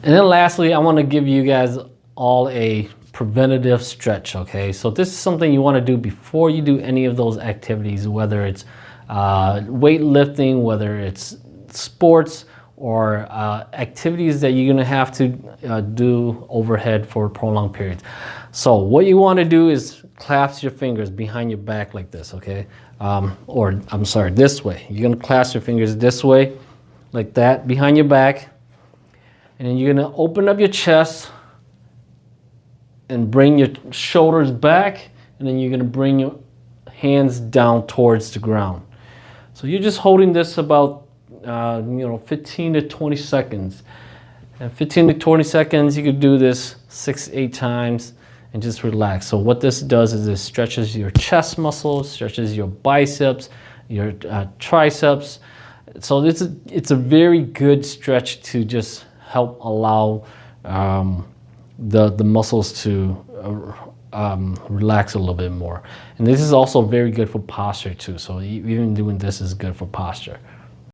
And then lastly, I want to give you guys all a preventative stretch, okay? So this is something you want to do before you do any of those activities, whether it's weightlifting, whether it's sports, or activities that you're going to have to do overhead for prolonged periods. So what you want to do is clasp your fingers behind your back like this, okay? Or I'm sorry, this way. You're going to clasp your fingers this way, like that, behind your back. And then you're going to open up your chest and bring your shoulders back, and then you're going to bring your hands down towards the ground. So you're just holding this about 15 to 20 seconds. And 15 to 20 seconds, you could do this 6-8 times and just relax. So what this does is it stretches your chest muscles, stretches your biceps, your triceps. So it's a very good stretch to just help allow the muscles to relax a little bit more. And this is also very good for posture too. So even doing this is good for posture.